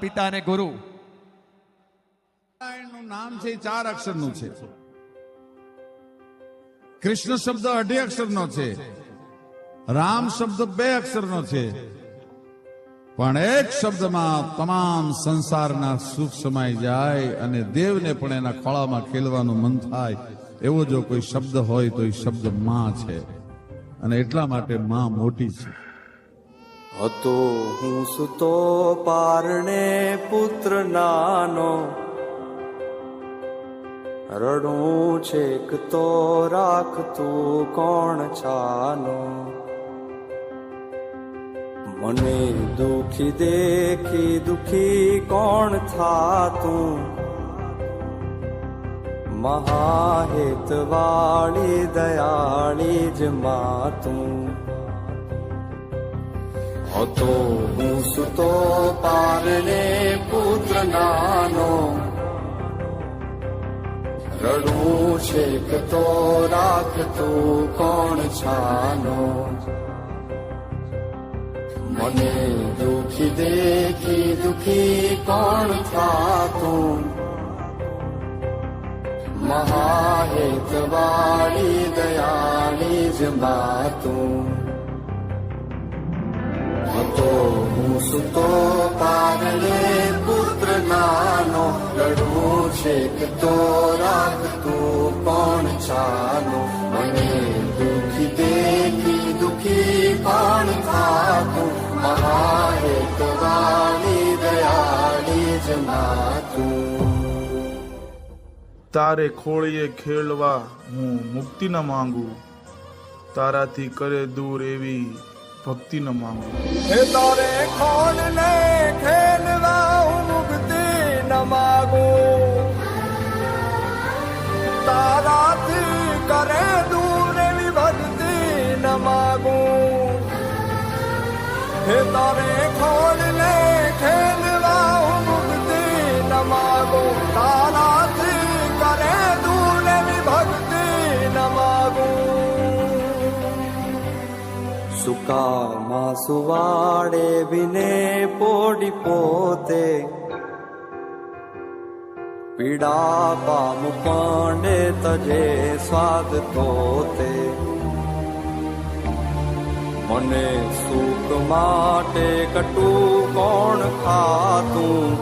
પિતા અને ગુરુ. નારાયણનું નામ છે 4 અક્ષરનું છે. કૃષ્ણ શબ્દ 2 અક્ષરનો છે. રામ શબ્દ 2 અક્ષરનો છે. પણ એક શબ્દમાં તમામ સંસારના સુખ સમાઈ જાય અને દેવને પણ એના ખોળામાં ખેલવાનું મન થાય એવો જો કોઈ શબ્દ હોય તો એ શબ્દ માં છે. અને એટલા માટે માં મોટી છે. હતો હું સુતો પારણે પુત્ર નાનો, રડું છેક તો રાખતું કોણ છાનો. મને દુખી દેખી દુખી કોણ થાતું, મહાહેત વાળી દયાળી જ માતું. હતો હું સુતો પારણે પુત્ર નાનો, રડું છેક તો રાખતું કોણ છાનો. મને દુખી દેખી દુખી કોણ થાતું, મહાહેત વાળી દયાળી જ માતું. હતો હું સુતો પારણે પુત્ર નાનો, રડું છેક તો રાખતું કોણ છાનો. મને દુખી દેખી દુખી કોણ થાતું, મહાહેત વાળી દયાળી જ માતું. તારે ખોળીએ ખેલવા હું મુક્તિ ન માંગુ, તારાથી કરે દૂર એવી ભક્તિ ન માંગુ. હે તારે ખોળ ને ખેલવા હું મુક્તિ ન માંગુ, તારાથી કરે દૂર એવી ભક્તિ ન માંગુ. હે તારે ખોળ ને ખેલવા હું મુક્તિ ન માંગુ, તારાથી કરે દૂર એવી ભક્તિ ન માંગુ. સુકામાં સુવાડે બિને પોડી પોતે, પીડા પામુ પાંડે તજે સ્વાદ તોતે. મને સુખ માટે કટું કોણ ખાતું,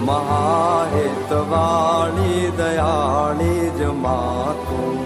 મહાહેત વાળી દયાળી જ માતું.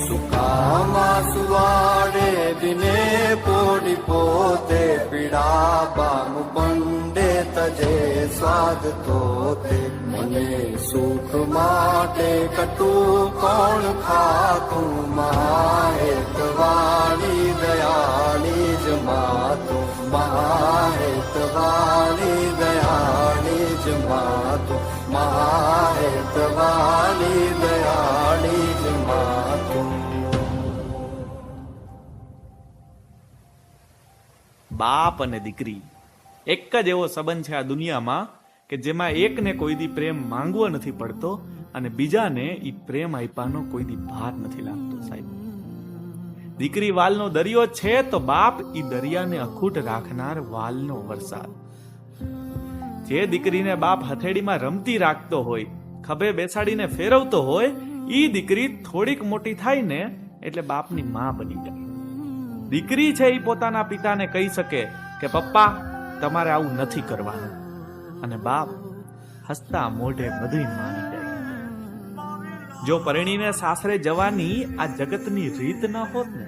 સુકામાં સુવાડે બિને પોડી પોતે, પીડા પામુ પંડે તજે સ્વાદ તોતે. મને સુખ માટે કટું કોણ ખાતું, મહાહેત વાળી દયાળી જ માતું. મહાહેત વાળી દયાળી જ માતું. મહાહેત વાળી દયાળી જ માતું. બાપ અને દીકરી એક જ એવો સંબંધ છે આ દુનિયામાં કે જેમાં એકને કોઈ દી પ્રેમ માંગવો નથી પડતો અને બીજાને ઈ પ્રેમ આપ્યાનો કોઈ દી ભાર નથી લાગતો. સાહેબ, દીકરી વાલનો દરિયો છે તો બાપ ઈ દરિયાને અખૂટ રાખનાર વાલનો વરસાદ. જે દીકરીને બાપ હથેળીમાં રમતી રાખતો હોય, ખભે બેસાડીને ફેરવતો હોય, ઈ દીકરી થોડીક મોટી થાય ને એટલે બાપની માં બની જાય. દીકરી છે એ પોતાના પિતાને કહી શકે કે પપ્પા તમારે આવું નથી કરવાનું, અને બાપ હસતા મોઢે બધું માની જાય. જો પરણીને સાસરે જવાની આ જગતની રીત ન હોત ને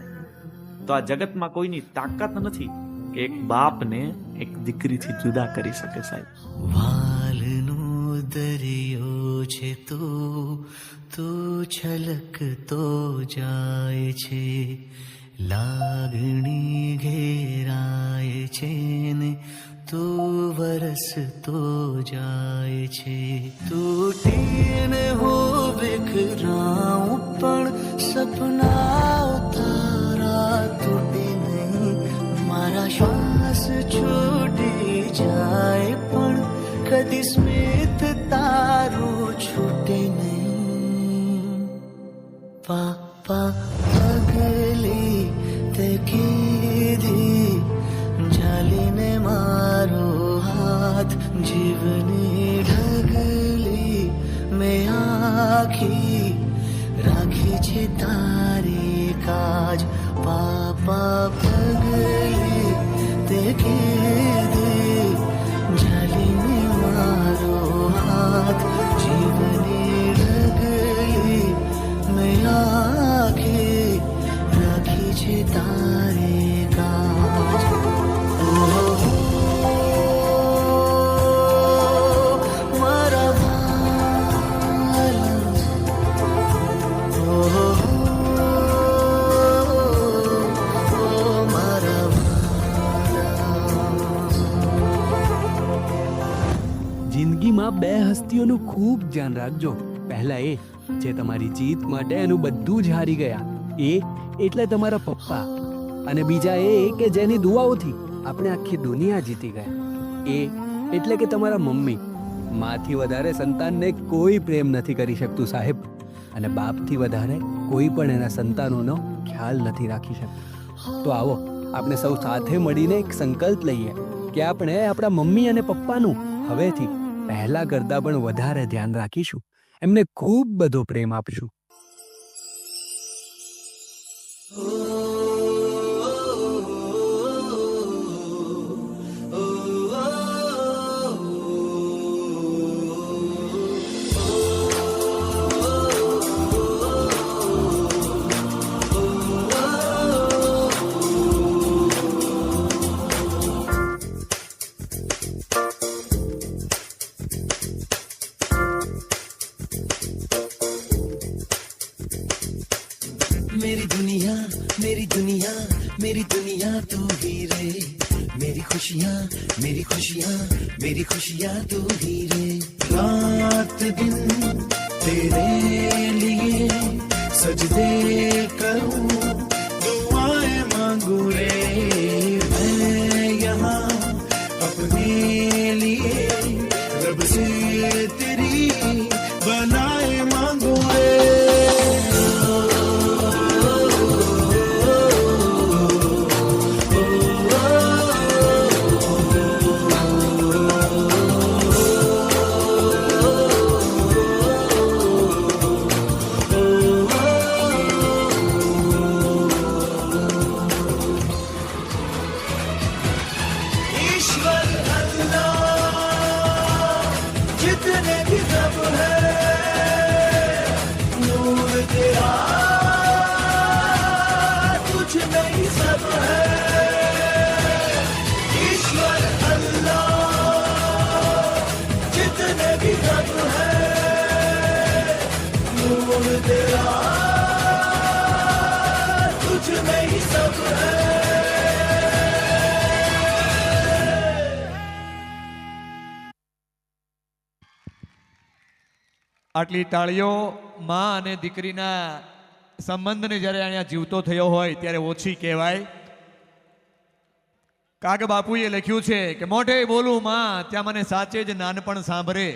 તો આ જગતમાં કોઈની તાકાત નથી કે એક બાપને એક દીકરીથી જુદા કરી શકે. સાહેબ, વાલનો દરિયો છે તો છલકતો જાય છે, લાગણી ઘેરાય છે ને તો વરસતો જાય છે. તૂટીને હો વિખરાઉં પણ સપના તારા તૂટે નહીં. મારા શ્વાસ છૂટી જાય પણ કદી સ્મિત તારું છૂટે નહીં. પાપા અગલી તે કીધી हाथ जीवनी ढगली में आखी राखी छे तारे काज पापा पगली ते के दे जाली मारो हाथ जीवनी ढगली में आखी राखी छे तारे काज मारा भाला मारा જિંદગીમાં બે હસ્તીઓનું ખૂબ ધ્યાન રાખજો. પહેલા એ જે તમારી જીત માટે એનું બધું જ હારી ગયા, એ એટલે તમારા પપ્પા. અને બીજા એ કે જેની દુઆઓથી આપણે આખી દુનિયા જીતી ગયા, એ એટલે કે તમારા મમ્મી. માથી વધારે સંતાનને કોઈ પ્રેમ નથી કરી શકતું સાહેબ, અને બાપથી વધારે કોઈ પણ એના સંતાનોનો ખ્યાલ નથી રાખી શકતું. તો આવો આપણે સૌ સાથે મળીને એક સંકલ્પ લઈએ કે આપણે આપણા મમ્મી અને પપ્પાનું હવેથી પહેલા કરતાં પણ વધારે ધ્યાન રાખીશું, એમને ખૂબ બધો પ્રેમ આપશું. मेरी दुनिया मेरी दुनिया तू ही रे, मेरी खुशियाँ मेरी खुशियाँ तू ही रे. रात दिन तेरे लिए सजदे करूं, दुआएं मांगू रे. मैं यहाँ अपने लिए रब से तेरी बनाए मांगू रे. આટલી તાળીઓ માં અને દીકરીના સંબંધને જ્યારે અહીંયા જીવતો થયો હોય ત્યારે ઓછી કહેવાય. કાગ બાપુએ લખ્યું છે કે મોઢે બોલું માં ત્યાં મને સાચે જ નાનપણ સાંભળે.